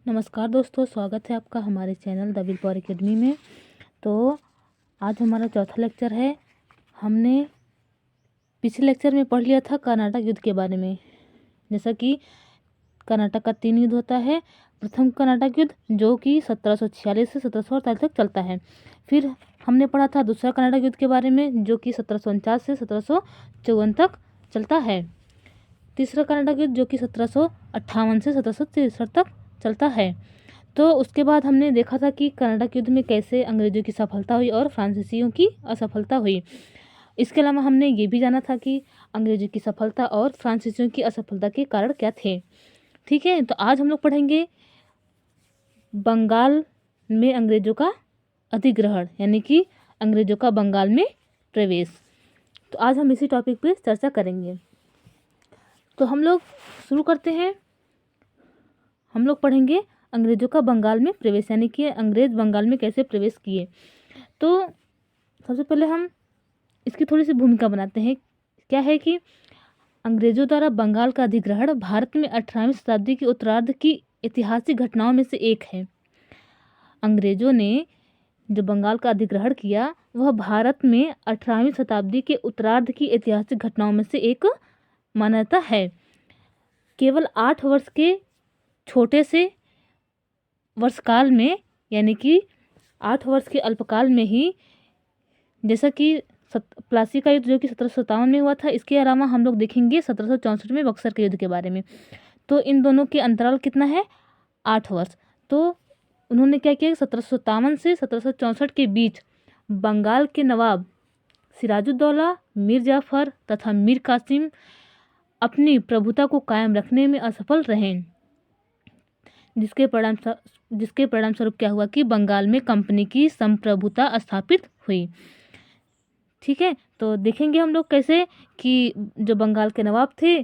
नमस्कार दोस्तों, स्वागत है आपका हमारे channel the will power academy में। तो आज हमारा चौथा लेक्चर है। हमने पिछले लेक्चर में पढ़ लिया था कर्नाटक युद्ध के बारे में। जैसा कि कर्नाटक का 3 युद्ध होता है। प्रथम कर्नाटक युद्ध जो कि 1746 से 1748 तक चलता है। फिर हमने पढ़ा था दूसरा कर्नाटक युद्ध के बारे में जो कि 1749 से 1754 तक चलता है। तीसरा कर्नाटक युद्ध जो कि 1758 से 1763 तक चलता है। तो उसके बाद हमने देखा था कि कर्नाटक युद्ध में कैसे अंग्रेजों की सफलता हुई और फ्रांसीसियों की असफलता हुई। इसके अलावा हमने ये भी जाना था कि अंग्रेजों की सफलता और फ्रांसीसियों की असफलता के कारण क्या थे। ठीक है, तो आज हम लोग पढ़ेंगे बंगाल में अंग्रेजों का अधिग्रहण, यानी कि अंग्रेजों का बंगाल में प्रवेश। तो आज हम इसी टॉपिक पे चर्चा करेंगे। तो हम लोग शुरू करते हैं। हम लोग पढ़ेंगे अंग्रेजों का बंगाल में प्रवेश, यानी कि अंग्रेज बंगाल में कैसे प्रवेश किए। तो सबसे पहले हम इसकी थोड़ी सी भूमिका बनाते हैं। क्या है कि अंग्रेजों द्वारा बंगाल का अधिग्रहण भारत में 18वीं शताब्दी के उत्तरार्ध की ऐतिहासिक घटनाओं में से एक है। अंग्रेजों ने जो बंगाल का अधिग्रहण किया वह भारत में 18वीं शताब्दी के उत्तरार्ध की ऐतिहासिक घटनाओं में से एक मान्यता है। केवल 8 वर्ष के छोटे से वर्षकाल में, यानी कि 8 वर्ष के अल्पकाल में ही, जैसा कि प्लासी का युद्ध जो कि 1757 में हुआ था, इसके अलावा हम लोग देखेंगे 1764 में बक्सर के युद्ध के बारे में। तो इन दोनों के अंतराल कितना है? 8 वर्ष। तो उन्होंने क्या किया? 1757 से 1764 के बीच बंगाल के नवाब सिराजुद्दौला, मीर जाफर तथा मीर कासिम अपनी प्रभुता को कायम रखने में असफल रहे, जिसके परिणाम स्वरूप क्या हुआ कि बंगाल में कंपनी की संप्रभुता स्थापित हुई। ठीक है, तो देखेंगे हम लोग कैसे कि जो बंगाल के नवाब थे,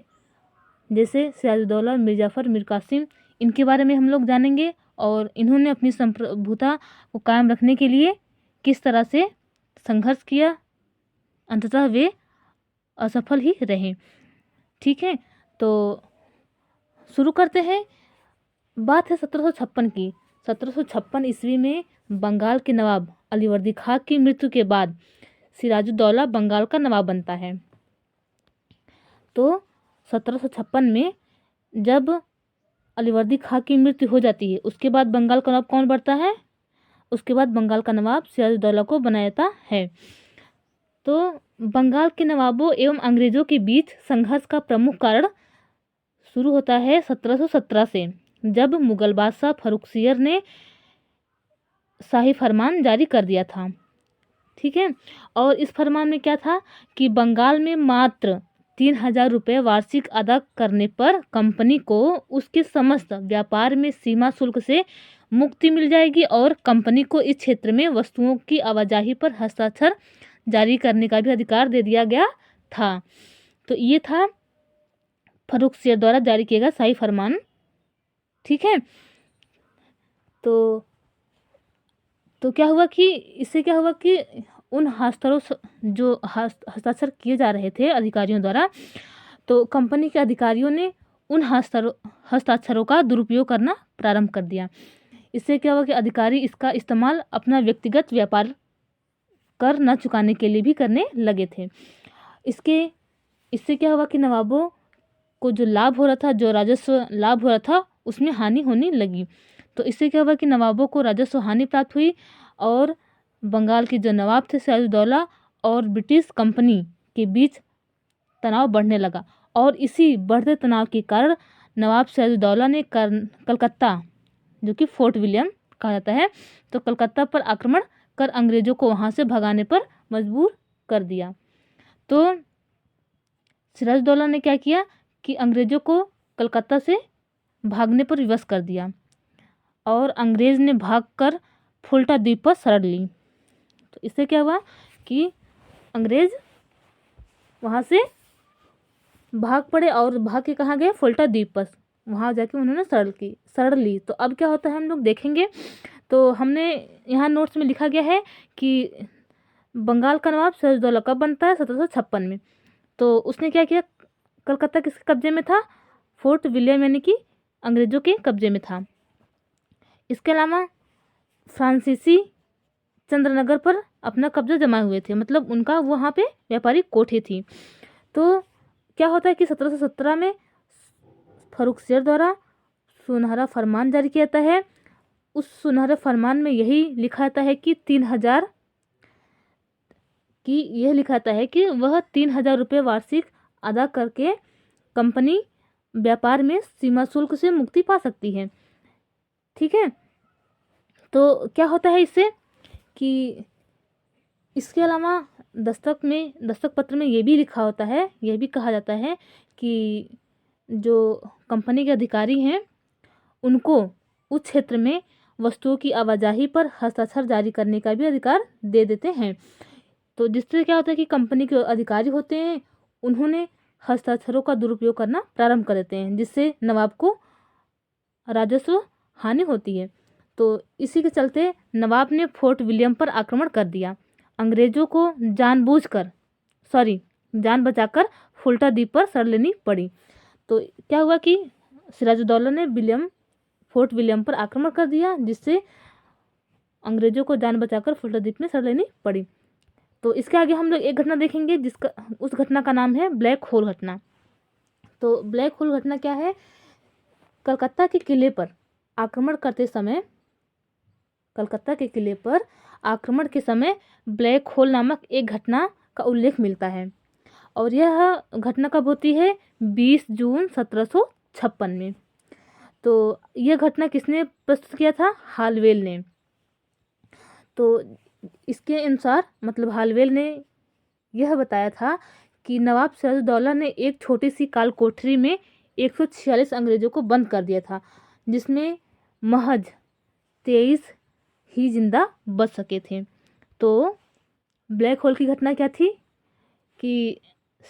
जैसे सिराजुद्दौला, मीर जाफर, मीर कासिम, इनके बारे में हम लोग जानेंगे और इन्होंने अपनी संप्रभुता को कायम रखने के लिए किस तरह से संघर्ष किया। अंततः वे असफल ही रहे। ठीक है, तो शुरू करते हैं। बात है 1756 की। 1756 ईस्वी में बंगाल के नवाब अलीवर्दी खां की मृत्यु के बाद सिराजुद्दौला बंगाल का नवाब बनता है। तो 1756 में जब अलीवर्दी खां की मृत्यु हो जाती है, उसके बाद बंगाल का नवाब कौन बनता है? उसके बाद बंगाल का नवाब सिराजुद्दौला को बनाया जाता है। तो बंगाल के नवाबों एवं अंग्रेजों के बीच संघर्ष का प्रमुख कारण शुरू होता है 1717 से, जब मुगल बादशाह फर्रुखसियर ने शाही फरमान जारी कर दिया था। ठीक है, और इस फरमान में क्या था कि बंगाल में मात्र 3000 रुपये वार्षिक अदा करने पर कंपनी को उसके समस्त व्यापार में सीमा शुल्क से मुक्ति मिल जाएगी और कंपनी को इस क्षेत्र में वस्तुओं की आवाजाही पर हस्ताक्षर जारी करने का भी अधिकार दे दिया गया था। तो ये था फर्रुखसियर द्वारा जारी किया गया शाही फरमान। ठीक है, तो क्या हुआ कि इससे क्या हुआ कि उन हस्ताक्षर किए जा रहे थे अधिकारियों द्वारा, तो कंपनी के अधिकारियों ने उन हस्ताक्षरों का दुरुपयोग करना प्रारंभ कर दिया। इससे क्या हुआ कि अधिकारी इसका इस्तेमाल अपना व्यक्तिगत व्यापार कर न चुकाने के लिए भी करने लगे थे। इससे क्या हुआ कि नवाबों को जो लाभ हो रहा था, जो राजस्व लाभ हो रहा था, उसमें हानि होने लगी। तो इससे क्या हुआ कि नवाबों को राजस्व हानि प्राप्त हुई और बंगाल के जो नवाब थे सिराजुद्दौला और ब्रिटिश कंपनी के बीच तनाव बढ़ने लगा। और इसी बढ़ते तनाव के कारण नवाब सिराजुद्दौला ने कलकत्ता, जो कि फोर्ट विलियम कहा जाता है, तो कलकत्ता पर आक्रमण कर अंग्रेजों को वहाँ से भगाने पर मजबूर कर दिया। तो सिराजुद्दौला ने क्या किया कि अंग्रेजों को कलकत्ता से भागने पर विवश कर दिया और अंग्रेज ने भागकर फुल्टा द्वीप पर शरण ली। तो इससे क्या हुआ कि अंग्रेज वहाँ से भाग पड़े और भाग के कहाँ गए? फुल्टा द्वीप पर। वहाँ जाके उन्होंने शरण ली। तो अब क्या होता है हम लोग देखेंगे। तो हमने यहाँ नोट्स में लिखा गया है कि बंगाल का नवाब सिराजुद्दौला कब बनता है? 1756 में। तो उसने क्या किया? कलकत्ता किसके कब्जे में था? फोर्ट विलियम, यानी कि अंग्रेजों के कब्जे में था। इसके अलावा फ्रांसीसी चंद्रनगर पर अपना कब्जा जमाए हुए थे, मतलब उनका वहाँ पे व्यापारिक कोठी थी। तो क्या होता है कि 1717 में फर्रुखसियर द्वारा सुनहरा फरमान जारी किया जाता है। उस सुनहरे फरमान में यही लिखा जाता है कि 3,000 रुपये वार्षिक अदा करके कंपनी व्यापार में सीमा शुल्क से मुक्ति पा सकती है। ठीक है, तो क्या होता है इससे कि इसके अलावा दस्तक पत्र में ये भी लिखा होता है, यह भी कहा जाता है कि जो कंपनी के अधिकारी हैं उनको उस क्षेत्र में वस्तुओं की आवाजाही पर हस्ताक्षर जारी करने का भी अधिकार दे देते हैं। तो जिससे क्या होता है कि कंपनी के अधिकारी होते हैं उन्होंने हस्ताक्षरों का दुरुपयोग करना प्रारंभ कर देते हैं, जिससे नवाब को राजस्व हानि होती है। तो इसी के चलते नवाब ने फोर्ट विलियम पर आक्रमण कर दिया। अंग्रेजों को जान बचाकर फुल्टा द्वीप पर शरण लेनी पड़ी। तो क्या हुआ कि सिराजुद्दौला ने फोर्ट विलियम पर आक्रमण कर दिया, जिससे अंग्रेजों को जान बचाकर फुल्टा द्वीप में शरण लेनी पड़ी। तो इसके आगे हम लोग एक घटना देखेंगे उस घटना का नाम है ब्लैक होल घटना। तो ब्लैक होल घटना क्या है? कलकत्ता के किले पर आक्रमण के समय ब्लैक होल नामक एक घटना का उल्लेख मिलता है, और यह घटना कब होती है? 20 जून 1756 में। तो यह घटना किसने प्रस्तुत किया था? हालवेल ने। तो इसके अनुसार मतलब हालवेल ने यह बताया था कि नवाब सिराजुद्दौला ने एक छोटी सी काल कोठरी में 146 अंग्रेजों को बंद कर दिया था, जिसमें महज 23 ही जिंदा बच सके थे। तो ब्लैक होल की घटना क्या थी कि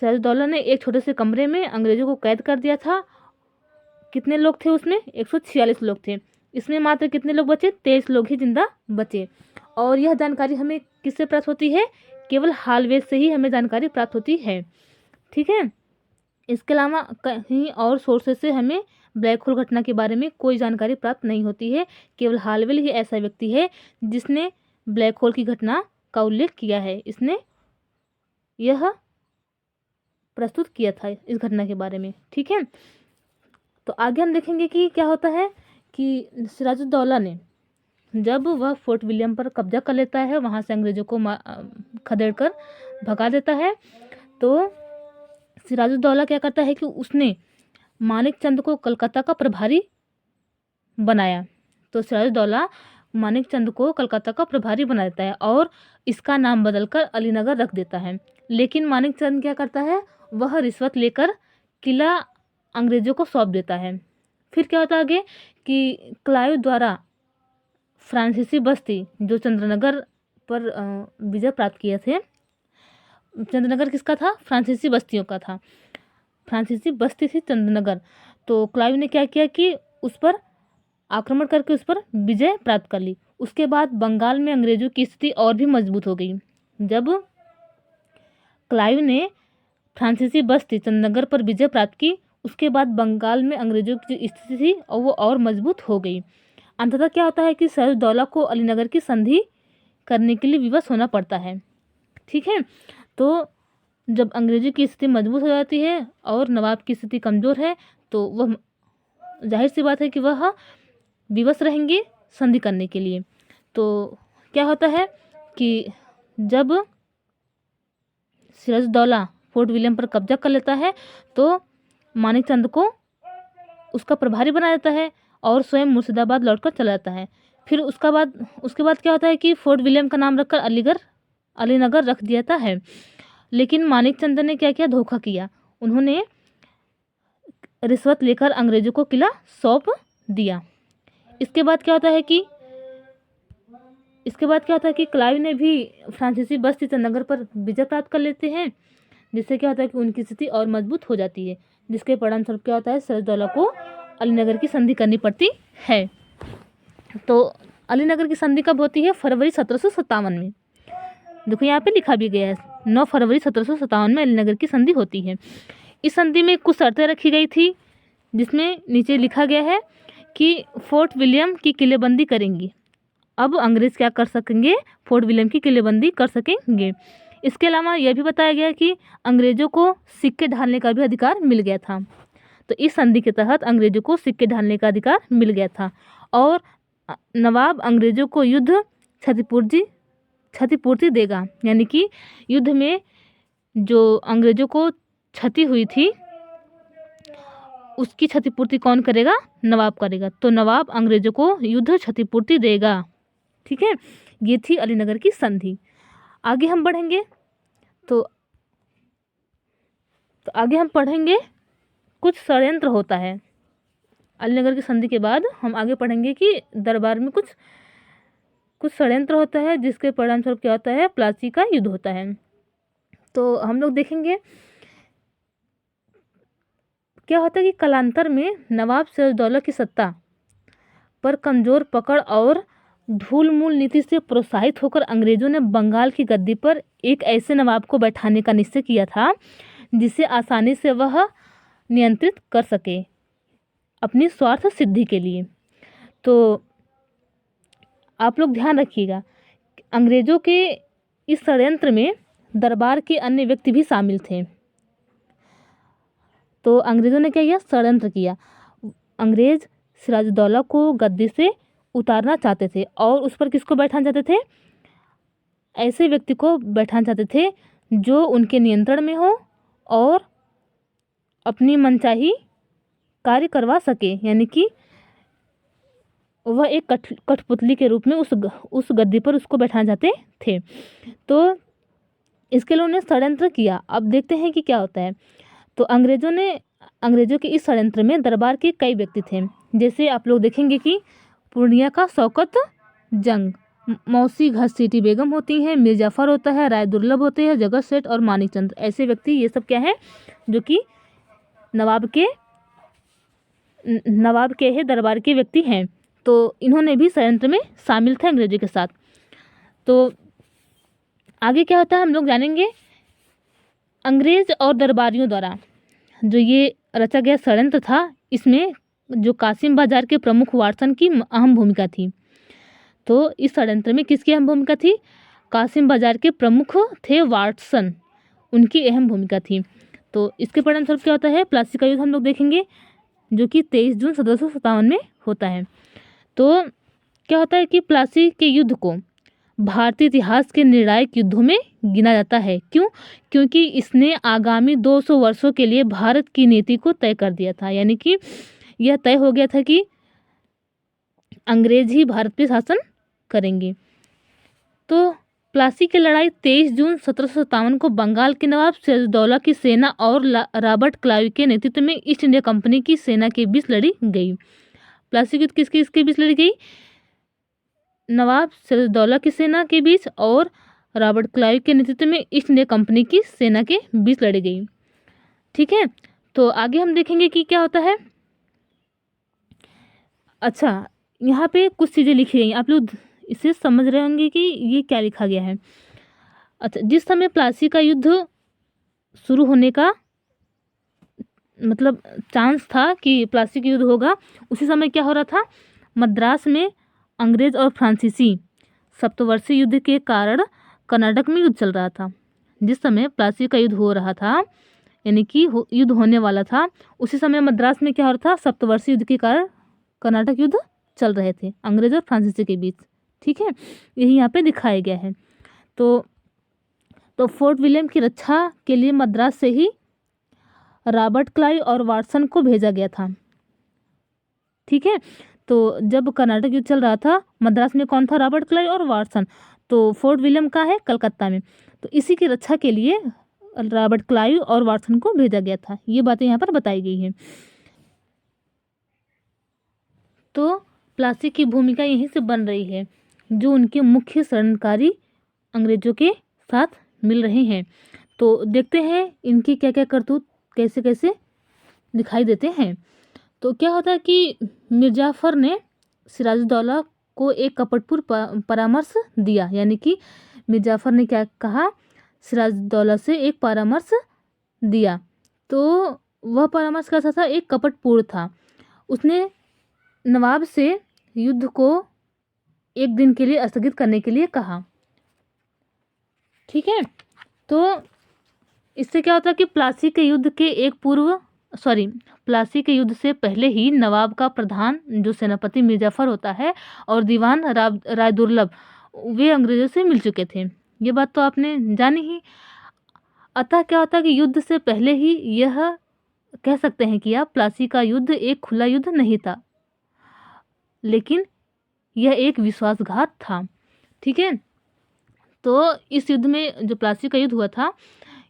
सिराजुद्दौला ने एक छोटे से कमरे में अंग्रेजों को कैद कर दिया था। कितने लोग थे उसमें? 146 लोग थे। इसमें मात्र कितने लोग बचे? 23 लोग ही जिंदा बचे। और यह जानकारी हमें किससे प्राप्त होती है? केवल हालवेल से ही हमें जानकारी प्राप्त होती है। ठीक है, इसके अलावा कहीं और सोर्सेस से हमें ब्लैक होल घटना के बारे में कोई जानकारी प्राप्त नहीं होती है। केवल हालवेल ही ऐसा व्यक्ति है जिसने ब्लैक होल की घटना का उल्लेख किया है। इसने यह प्रस्तुत किया था इस घटना के बारे में। ठीक है, तो आगे हम देखेंगे कि क्या होता है कि सिराजुद्दौला ने जब वह फोर्ट विलियम पर कब्जा कर लेता है, वहाँ से अंग्रेजों को खदेड़ कर भगा देता है, तो सिराजुद्दौला क्या करता है कि उसने मानिकचंद को कलकत्ता का प्रभारी बनाया। तो सिराजुद्दौला मानिकचंद को कलकत्ता का प्रभारी बना देता है और इसका नाम बदलकर अलीनगर रख देता है। लेकिन मानिकचंद क्या करता है? वह रिश्वत लेकर किला अंग्रेजों को सौंप देता है। फिर क्या होता है आगे कि क्लाइव द्वारा फ्रांसीसी बस्ती जो चंद्रनगर पर विजय प्राप्त किए थे। चंद्रनगर किसका था? फ्रांसीसी बस्तियों का था। फ्रांसीसी बस्ती थी चंद्रनगर। तो क्लाइव ने क्या किया कि उस पर आक्रमण करके उस पर विजय प्राप्त कर ली। उसके बाद बंगाल में अंग्रेजों की स्थिति और भी मजबूत हो गई। जब क्लाइव ने फ्रांसीसी बस्ती चंद्रनगर पर विजय प्राप्त की, उसके बाद बंगाल में अंग्रेजों की जो स्थिति थी वो और मजबूत हो गई। अंततः क्या होता है कि सिराजुद्दौला को अलीनगर की संधि करने के लिए विवश होना पड़ता है। ठीक है, तो जब अंग्रेजों की स्थिति मजबूत हो जाती है और नवाब की स्थिति कमज़ोर है, तो वह जाहिर सी बात है कि वह विवश रहेंगे संधि करने के लिए। तो क्या होता है कि जब सिराजुद्दौला फोर्ट विलियम पर कब्जा कर लेता है, तो मानिकचंद को उसका प्रभारी बना देता है और स्वयं मुर्शिदाबाद लौटकर चला जाता है। फिर उसके बाद क्या होता है कि फोर्ट विलियम का नाम रखकर अलीनगर रख दिया जाता है। लेकिन मानिकचंद ने क्या किया? धोखा किया। उन्होंने रिश्वत लेकर अंग्रेजों को किला सौंप दिया। इसके बाद क्या होता है कि क्लाइव ने भी फ्रांसीसी बस्ती चंद्रनगर पर विजय प्राप्त कर लेते हैं, जिससे क्या होता है कि उनकी स्थिति और मजबूत हो जाती है, जिसके परिणामस्वरूप क्या होता है? सिराजुद्दौला को अलीनगर की संधि करनी पड़ती है। तो अलीनगर की संधि कब होती है? फरवरी 1757 में। देखो यहाँ पे लिखा भी गया है, 9 फरवरी 1757 में अलीनगर की संधि होती है। इस संधि में कुछ शर्तें रखी गई थी, जिसमें नीचे लिखा गया है कि फोर्ट विलियम की किलेबंदी करेंगी। अब अंग्रेज क्या कर सकेंगे, फोर्ट विलियम की किलेबंदी कर सकेंगे। इसके अलावा यह भी बताया गया कि अंग्रेजों को सिक्के ढालने का भी अधिकार मिल गया था। तो इस संधि के तहत अंग्रेजों को सिक्के ढालने का अधिकार मिल गया था और नवाब अंग्रेजों को युद्ध क्षतिपूर्ति देगा, यानी कि युद्ध में जो अंग्रेजों को क्षति हुई थी उसकी क्षतिपूर्ति कौन करेगा, नवाब करेगा। तो नवाब अंग्रेजों को युद्ध क्षतिपूर्ति देगा। ठीक है, ये थी अलीनगर की संधि। आगे हम बढ़ेंगे तो आगे हम पढ़ेंगे कुछ षड्यंत्र होता है। अलीनगर की संधि के बाद हम आगे पढ़ेंगे कि दरबार में कुछ षड्यंत्र होता है जिसके परिणामस्वरूप क्या होता है, प्लासी का युद्ध होता है। तो हम लोग देखेंगे क्या होता है कि कालांतर में नवाब सिराजदौला की सत्ता पर कमजोर पकड़ और ढूलमूल नीति से प्रोत्साहित होकर अंग्रेजों ने बंगाल की गद्दी पर एक ऐसे नवाब को बैठाने का निश्चय किया था जिसे आसानी से वह नियंत्रित कर सके अपनी स्वार्थ सिद्धि के लिए। तो आप लोग ध्यान रखिएगा, अंग्रेजों के इस षड्यंत्र में दरबार के अन्य व्यक्ति भी शामिल थे। तो अंग्रेजों ने क्या किया, षड्यंत्र किया। अंग्रेज सिराजदौला को गद्दी से उतारना चाहते थे और उस पर किसको बैठाना चाहते थे, ऐसे व्यक्ति को बैठाना चाहते थे जो उनके नियंत्रण में हो और अपनी मनचाही कार्य करवा सके, यानी कि वह एक कठपुतली के रूप में उस गद्दी पर उसको बैठाना चाहते थे। तो इसके लिए उन्होंने षड्यंत्र किया। अब देखते हैं कि क्या होता है। तो अंग्रेजों के इस षड्यंत्र में दरबार के कई व्यक्ति थे। जैसे आप लोग देखेंगे कि पूर्णिया का शौकत जंग, मौसी घसीटी बेगम होती हैं, मीर जाफर होता है, राय दुर्लभ होते हैं, जगत सेठ और मानिक चंद्र, ऐसे व्यक्ति ये सब क्या है जो कि नवाब के है दरबार के व्यक्ति हैं। तो इन्होंने भी षड्यंत्र में शामिल थे अंग्रेजों के साथ। तो आगे क्या होता है हम लोग जानेंगे। अंग्रेज और दरबारियों द्वारा जो ये रचा गया षड्यंत्र था, इसमें जो कासिम बाजार के प्रमुख वाटसन की अहम भूमिका थी। तो इस षड्यंत्र में किसकी अहम भूमिका थी, कासिम बाजार के प्रमुख थे वाटसन, उनकी अहम भूमिका थी। तो इसके परिणामस्वरूप क्या होता है, प्लासी का युद्ध हम लोग देखेंगे जो कि 23 जून 1757 में होता है। तो क्या होता है कि प्लासी के युद्ध को भारतीय इतिहास के निर्णायक युद्धों में गिना जाता है। क्यों? क्योंकि इसने आगामी 200 वर्षों के लिए भारत की नीति को तय कर दिया था, यानी कि यह तय हो गया था कि अंग्रेज ही भारत पे शासन करेंगे। तो प्लासी की लड़ाई 23 जून 1757 को बंगाल के नवाब सिराजदौला की सेना और रॉबर्ट क्लाइव के नेतृत्व में ईस्ट इंडिया कंपनी की सेना के बीच लड़ी गई। प्लासी की युद्ध किसके बीच लड़ी गई, नवाब सिराजदौला की सेना के बीच और रॉबर्ट क्लाइव के नेतृत्व में ईस्ट इंडिया कंपनी की सेना के बीच लड़ी गई। ठीक है, तो आगे हम देखेंगे कि क्या होता है। अच्छा, यहाँ पे कुछ चीज़ें लिखी गई, आप लोग इसे समझ रहे होंगे कि ये क्या लिखा गया है। अच्छा, जिस समय प्लासी का युद्ध शुरू होने का मतलब चांस था कि प्लासी का युद्ध होगा, उसी समय क्या हो रहा था, मद्रास में अंग्रेज और फ्रांसीसी सप्तवर्षीय युद्ध के कारण कर्नाटक में युद्ध चल रहा था। जिस समय प्लासी का युद्ध हो रहा था, यानी कि युद्ध होने वाला था, उसी समय मद्रास में क्या हो रहा था, सप्तवर्षीय युद्ध के कारण कर्नाटक युद्ध चल रहे थे अंग्रेज और फ्रांसीसी के बीच। ठीक है, यही यहाँ पे दिखाया गया है। तो फोर्ट विलियम की रक्षा के लिए मद्रास से ही रॉबर्ट क्लाइव और वाटसन को भेजा गया था। ठीक है, तो जब कर्नाटक युद्ध चल रहा था, मद्रास में कौन था, रॉबर्ट क्लाइव और वाटसन। तो फोर्ट विलियम का है कलकत्ता में, तो इसी की रक्षा के लिए रॉबर्ट क्लाइव और वाटसन को भेजा गया था। ये बातें यहाँ पर बताई गई हैं। तो प्लासी की भूमिका यहीं से बन रही है, जो उनके मुख्य षड्यंत्रकारी अंग्रेजों के साथ मिल रहे हैं। तो देखते हैं इनकी क्या क्या करतूत कैसे कैसे दिखाई देते हैं। तो क्या होता है कि मिर्जाफर ने सिराजदौला को एक कपटपूर्ण परामर्श दिया, यानी कि मिर्जाफर ने क्या कहा, सिराजदौला से एक परामर्श दिया। तो वह परामर्श कैसा था, एक कपटपूर्ण था। उसने नवाब से युद्ध को एक दिन के लिए स्थगित करने के लिए कहा। ठीक है, तो इससे क्या होता है कि प्लासी के युद्ध से पहले ही नवाब का प्रधान जो सेनापति मिर्जाफर होता है और दीवान राय दुर्लभ वे अंग्रेजों से मिल चुके थे। ये बात तो आपने जानी ही। अतः क्या होता है कि युद्ध से पहले ही यह कह सकते हैं कि आप प्लासी का युद्ध एक खुला युद्ध नहीं था, लेकिन यह एक विश्वासघात था। ठीक है, तो इस युद्ध में जो प्लासी का युद्ध हुआ था,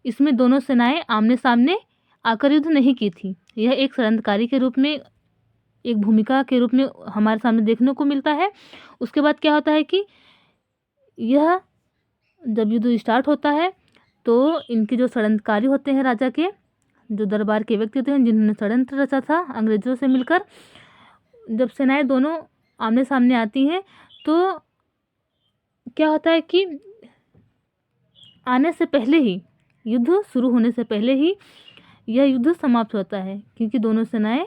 इसमें दोनों सेनाएं आमने सामने आकर युद्ध नहीं की थी। यह एक षड्यंत्रकारी के रूप में, एक भूमिका के रूप में हमारे सामने देखने को मिलता है। उसके बाद क्या होता है कि यह जब युद्ध स्टार्ट होता है तो इनके जो षड्यंत्रकारी होते हैं, राजा के जो दरबार के व्यक्ति होते हैं जिन्होंने षड्यंत्र रचा था अंग्रेजों से मिलकर, जब सेनाएं दोनों आमने सामने आती हैं तो क्या होता है कि आने से पहले ही, युद्ध शुरू होने से पहले ही यह युद्ध समाप्त होता है, क्योंकि दोनों सेनाएं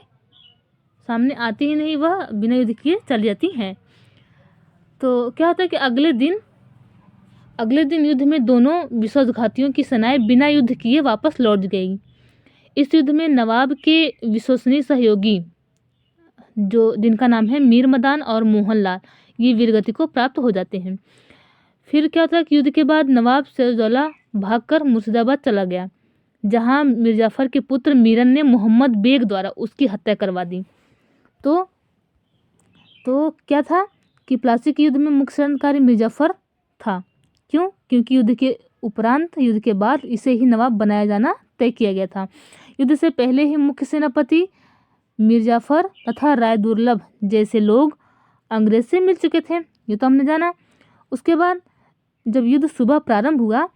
सामने आती ही नहीं, वह बिना युद्ध किए चली जाती हैं। तो क्या होता है कि अगले दिन युद्ध में दोनों विश्वासघातियों की सेनाएं बिना युद्ध किए वापस लौट गई। इस युद्ध में नवाब के विश्वसनीय सहयोगी जो जिनका नाम है मीर मदान और मोहनलाल, ये वीरगति को प्राप्त हो जाते हैं। फिर क्या होता है कि युद्ध के बाद नवाब सिराजुद्दौला भागकर मुर्शिदाबाद चला गया, जहां मिर्जाफर के पुत्र मीरन ने मोहम्मद बेग द्वारा उसकी हत्या करवा दी। तो क्या था कि प्लासी के युद्ध में मुख्य षड्यंत्रकारी मिर्जाफर था। क्यों? क्योंकि युद्ध के उपरांत, युद्ध के बाद इसे ही नवाब बनाया जाना तय किया गया था। युद्ध से पहले ही मुख्य सेनापति मिर्जाफर तथा राय दुर्लभ जैसे लोग अंग्रेज से मिल चुके थे, ये तो हमने जाना। उसके बाद जब युद्ध सुबह प्रारंभ हुआ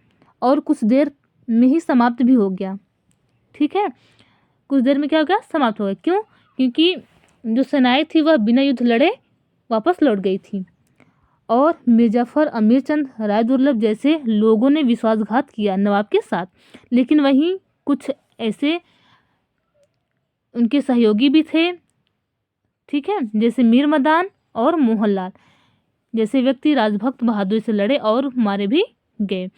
और कुछ देर में ही समाप्त भी हो गया। ठीक है, कुछ देर में क्या हो गया? समाप्त हो गया। क्यों? क्योंकि जो सेनाएं थी वह बिना युद्ध लड़े वापस लौट गई थी और मिर्जाफर, अमीरचंद, राय दुर्लभ जैसे लोगों ने विश्वासघात किया नवाब के साथ। लेकिन वहीं कुछ ऐसे उनके सहयोगी भी थे, ठीक है, जैसे मीर मदान और मोहनलाल जैसे व्यक्ति राजभक्त बहादुरी से लड़े और मारे भी गए।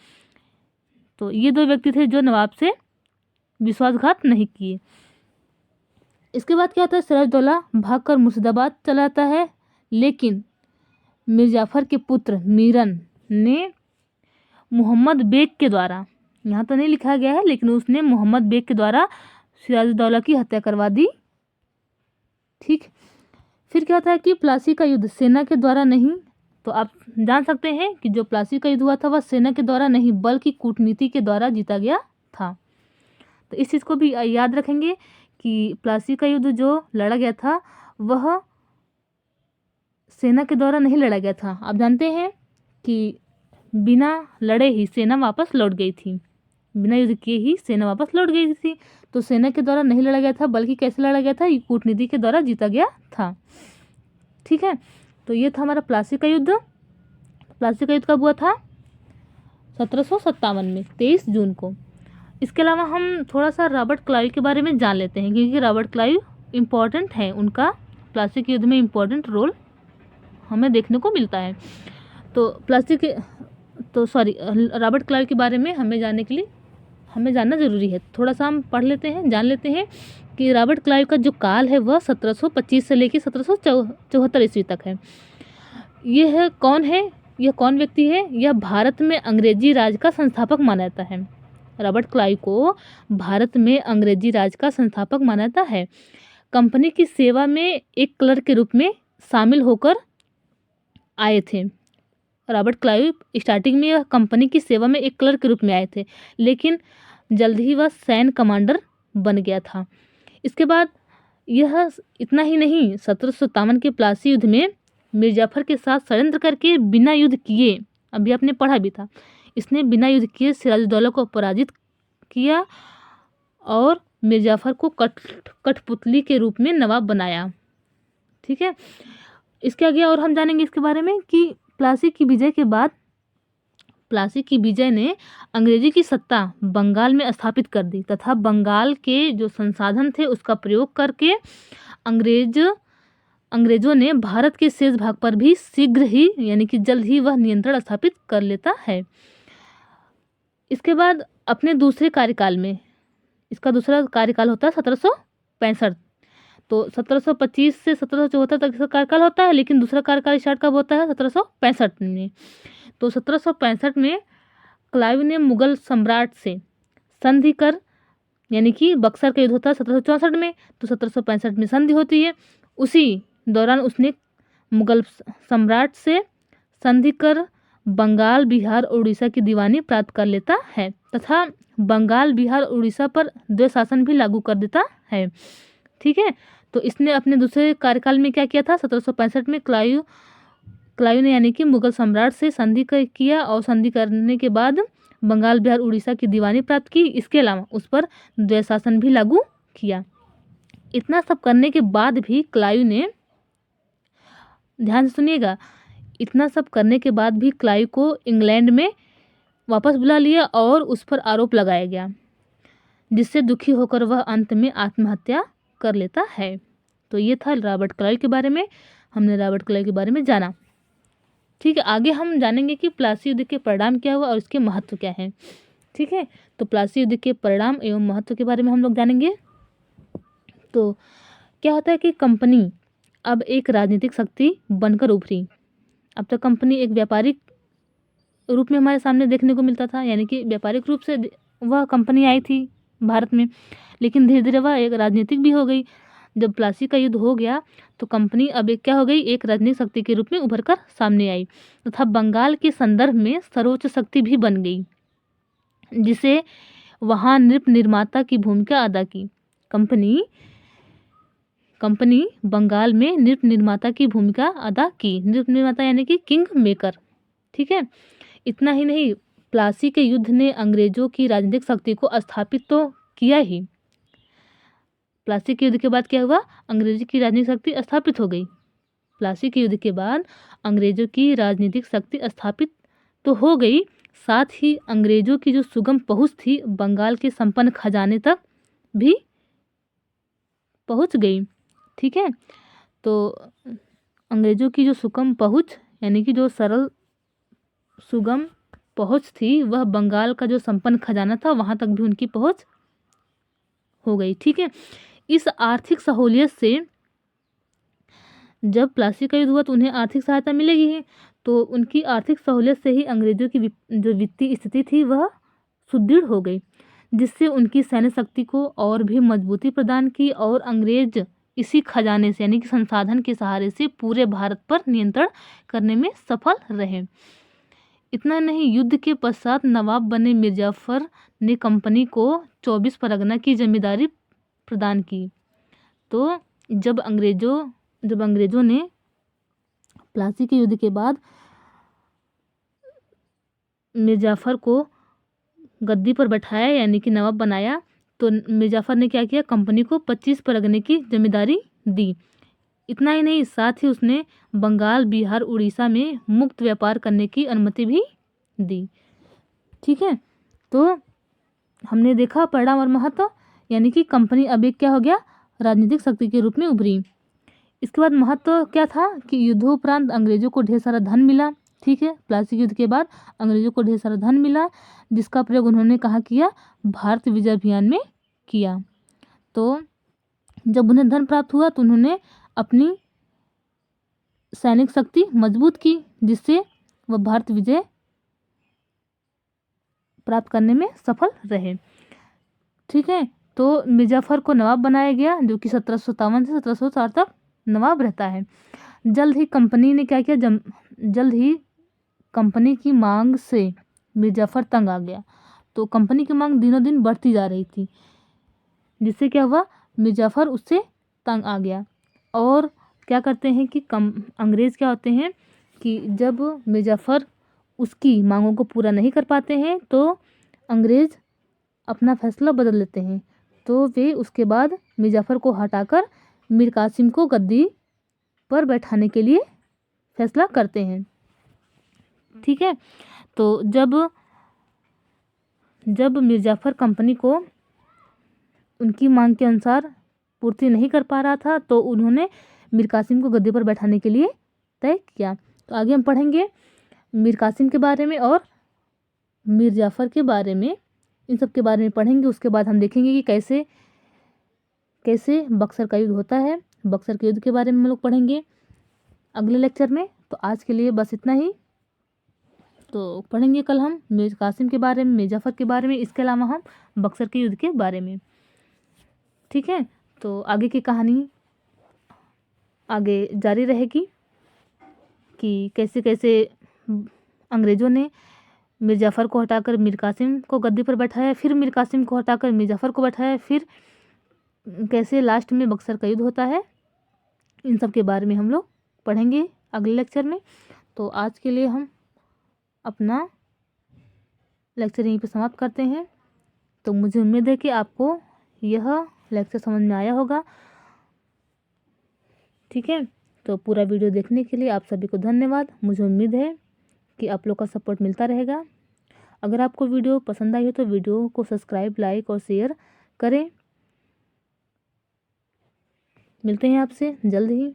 तो ये दो व्यक्ति थे जो नवाब से विश्वासघात नहीं किए। इसके बाद क्या होता है, सिराजुद्दौला भागकर मुर्शिदाबाद चला जाता है, लेकिन मिर्जाफर के पुत्र मीरन ने मोहम्मद बेग के द्वारा, यहाँ तो नहीं लिखा गया है, लेकिन उसने मोहम्मद बेग के द्वारा सिराजुद्दौला की हत्या करवा दी। ठीक, फिर क्या होता है कि प्लासी का युद्ध सेना के द्वारा नहीं, तो आप जान सकते हैं कि जो प्लासी का युद्ध हुआ था वह सेना के द्वारा नहीं बल्कि कूटनीति के द्वारा जीता गया था। तो इस चीज़ को भी याद रखेंगे कि प्लासी का युद्ध जो लड़ा गया था वह सेना के द्वारा नहीं लड़ा गया था। आप जानते हैं कि बिना लड़े ही सेना वापस लौट गई थी, बिना युद्ध किए ही सेना वापस लौट गई थी। तो सेना के द्वारा नहीं लड़ा गया था बल्कि कैसे लड़ा गया था, ये कूटनीति के द्वारा जीता गया था। ठीक है, तो ये था हमारा प्लासी का युद्ध। प्लासी का युद्ध कब हुआ था? 1757 में, 23 जून को। इसके अलावा हम थोड़ा सा रॉबर्ट क्लाइव के बारे में जान लेते हैं, क्योंकि रॉबर्ट क्लाइव इम्पॉर्टेंट है, उनका प्लासी के युद्ध में इम्पॉर्टेंट रोल हमें देखने को मिलता है। तो रॉबर्ट क्लाइव के बारे में हमें जानने के लिए हमें जानना ज़रूरी है। थोड़ा सा हम पढ़ लेते हैं, जान लेते हैं कि रॉबर्ट क्लाइव का जो काल है वह 1725 से लेकर 1774 ईस्वी तक है। यह कौन है? यह कौन व्यक्ति है? यह भारत में अंग्रेजी राज का संस्थापक माना जाता है। रॉबर्ट क्लाइव को भारत में अंग्रेजी राज का संस्थापक माना जाता है। कंपनी की सेवा में एक क्लर्क के रूप में शामिल होकर आए थे। रॉबर्ट क्लाइव स्टार्टिंग में यह कंपनी की सेवा में एक क्लर्क के रूप में आए थे, लेकिन जल्द ही वह सैन्य कमांडर बन गया था। इसके बाद यह इतना ही नहीं, 1757 के प्लासी युद्ध में मिर्जाफर के साथ षड्यंत्र करके बिना युद्ध किए, अभी आपने पढ़ा भी था, इसने बिना युद्ध किए सिराजुद्दौला को पराजित किया और मिर्जाफर को कठपुतली के रूप में नवाब बनाया। ठीक है, इसके आगे और हम जानेंगे इसके बारे में कि प्लासी की विजय के बाद प्लासी की विजय ने अंग्रेजी की सत्ता बंगाल में स्थापित कर दी तथा बंगाल के जो संसाधन थे उसका प्रयोग करके अंग्रेज अंग्रेजों ने भारत के शेष भाग पर भी शीघ्र ही यानी कि जल्द ही वह नियंत्रण स्थापित कर लेता है। इसके बाद अपने दूसरे कार्यकाल में, इसका दूसरा कार्यकाल होता है 1765। तो 1725 से 1774 तक इसका कार्यकाल होता है, लेकिन दूसरा कार्यकाल स्टार्ट कब होता है? 1765 में। तो 1765 में क्लाइव ने मुगल सम्राट से संधि कर, यानी कि बक्सर का युद्ध होता है 1764 में, तो 1765 में संधि होती है। उसी दौरान उसने मुगल सम्राट से संधि कर बंगाल, बिहार और उड़ीसा की दीवानी प्राप्त कर लेता है तथा बंगाल, बिहार और उड़ीसा पर द्वैत शासन भी लागू कर देता है। ठीक है, तो इसने अपने दूसरे कार्यकाल में क्या किया था? 1765 में क्लाइव ने यानी कि मुगल सम्राट से संधि किया और संधि करने के बाद बंगाल, बिहार, उड़ीसा की दीवानी प्राप्त की। इसके अलावा उस पर द्वैत शासन भी लागू किया। इतना सब करने के बाद भी क्लाइव ने, ध्यान से सुनिएगा, इतना सब करने के बाद भी क्लाइव को इंग्लैंड में वापस बुला लिया और उस पर आरोप लगाया गया, जिससे दुखी होकर वह अंत में आत्महत्या कर लेता है। तो ये था रॉबर्ट क्लाइव के बारे में, हमने रॉबर्ट क्लाइव के बारे में जाना। ठीक है, आगे हम जानेंगे कि प्लासी युद्ध के परिणाम क्या हुआ और इसके महत्व क्या है। ठीक है, तो प्लासी युद्ध के परिणाम एवं महत्व के बारे में हम लोग जानेंगे। तो क्या होता है कि कंपनी अब एक राजनीतिक शक्ति बनकर उभरी। अब तक कंपनी एक व्यापारिक रूप में हमारे सामने देखने को मिलता था, यानी कि व्यापारिक रूप से वह कंपनी आई थी भारत में, लेकिन धीरे धीरे वह एक राजनीतिक भी हो गई। जब प्लासी का युद्ध हो गया तो कंपनी अब एक क्या हो गई? एक राजनीतिक शक्ति के रूप में उभर कर सामने आई तथा बंगाल के संदर्भ में सर्वोच्च शक्ति भी बन गई, जिसे वहाँ नृप निर्माता की भूमिका अदा की। कंपनी बंगाल में नृप निर्माता की भूमिका अदा की। नृप निर्माता यानी कि किंग मेकर। ठीक है, इतना ही नहीं, प्लासी के युद्ध ने अंग्रेजों की राजनीतिक शक्ति को स्थापित तो किया ही, प्लासी के युद्ध के बाद क्या हुआ? अंग्रेजों की राजनीतिक शक्ति स्थापित हो गई। प्लासी के युद्ध के बाद अंग्रेजों की राजनीतिक शक्ति स्थापित तो हो गई, साथ ही अंग्रेजों की जो सुगम पहुंच थी बंगाल के संपन्न खजाने तक भी पहुंच गई। ठीक है, तो अंग्रेजों की जो सुगम पहुंच यानी कि जो सरल सुगम पहुंच थी, वह बंगाल का जो संपन्न खजाना था वहां तक भी उनकी पहुंच हो गई। ठीक है, इस आर्थिक सहूलियत से जब प्लासी का युद्ध हुआ तो उन्हें आर्थिक सहायता मिलेगी ही, तो उनकी आर्थिक सहूलियत से ही अंग्रेजों की जो वित्तीय स्थिति थी वह सुदृढ़ हो गई, जिससे उनकी सैन्य शक्ति को और भी मजबूती प्रदान की और अंग्रेज इसी खजाने से यानी कि संसाधन के सहारे से पूरे भारत पर नियंत्रण करने में सफल रहे। इतना नहीं, युद्ध के पश्चात नवाब बने मिर्जाफर ने कंपनी को 24 परगना की जमींदारी प्रदान की। तो जब अंग्रेजों ने प्लासी के युद्ध के बाद मिर्जाफर को गद्दी पर बैठाया यानी कि नवाब बनाया, तो मिर्जाफर ने क्या किया? कंपनी को 25 परगने की जमींदारी दी। इतना ही नहीं, साथ ही उसने बंगाल, बिहार, उड़ीसा में मुक्त व्यापार करने की अनुमति भी दी। ठीक है, तो हमने देखा परिणाम और महत्व, यानी कि कंपनी अब एक क्या हो गया? राजनीतिक शक्ति के रूप में उभरी। इसके बाद महत्व क्या था कि युद्धोपरांत अंग्रेजों को ढेर सारा धन मिला। ठीक है, प्लासी युद्ध के बाद अंग्रेजों को ढेर सारा धन मिला, जिसका प्रयोग उन्होंने कहाँ किया? भारत विजय अभियान में किया। तो जब उन्हें धन प्राप्त हुआ तो उन्होंने अपनी सैनिक शक्ति मजबूत की, जिससे वह भारत विजय प्राप्त करने में सफल रहे। ठीक है, तो मिर्जाफर को नवाब बनाया गया, जो कि 1757 से 1760 तक नवाब रहता है। जल्द ही कंपनी ने क्या किया? जल्द ही कंपनी की मांग से मिर्जाफर तंग आ गया। तो कंपनी की मांग दिनों दिन बढ़ती जा रही थी, जिससे क्या हुआ? मिर्जाफर उससे तंग आ गया। और क्या करते हैं कि अंग्रेज़ क्या होते हैं कि जब मिर्जाफर उसकी मांगों को पूरा नहीं कर पाते हैं तो अंग्रेज़ अपना फैसला बदल लेते हैं। तो वे उसके बाद मिर्जाफर को हटाकर मीर कासिम को गद्दी पर बैठाने के लिए फैसला करते हैं। ठीक है, तो जब मिर्जाफर कंपनी को उनकी मांग के अनुसार पूर्ति नहीं कर पा रहा था, तो उन्होंने मीर कासिम को गद्दी पर बैठाने के लिए तय किया। तो आगे हम पढ़ेंगे मीर कासिम के बारे में और मीर जाफ़र के बारे में, इन सब के बारे में पढ़ेंगे। उसके बाद हम देखेंगे कि कैसे कैसे बक्सर का युद्ध होता है। बक्सर के युद्ध के बारे में हम लोग पढ़ेंगे अगले लेक्चर में। तो आज के लिए बस इतना ही। तो पढ़ेंगे कल हम मीर कासिम के बारे में, मीर जाफ़र के बारे में, इसके अलावा हम बक्सर के युद्ध के बारे में। ठीक है, तो आगे की कहानी आगे जारी रहेगी कि कैसे कैसे अंग्रेज़ों ने मीर जाफ़र को हटाकर मीर कासिम को गद्दी पर बैठाया, फिर मीर कासिम को हटाकर मीर जाफ़र को बैठाया, फिर कैसे लास्ट में बक्सर का युद्ध होता है। इन सब के बारे में हम लोग पढ़ेंगे अगले लेक्चर में। तो आज के लिए हम अपना लेक्चर यहीं पे समाप्त करते हैं। तो मुझे उम्मीद है कि आपको यह लेक्चर समझ में आया होगा। ठीक है, तो पूरा वीडियो देखने के लिए आप सभी को धन्यवाद। मुझे उम्मीद है कि आप लोग का सपोर्ट मिलता रहेगा। अगर आपको वीडियो पसंद आई हो तो वीडियो को सब्सक्राइब, लाइक और शेयर करें। मिलते हैं आपसे जल्द ही।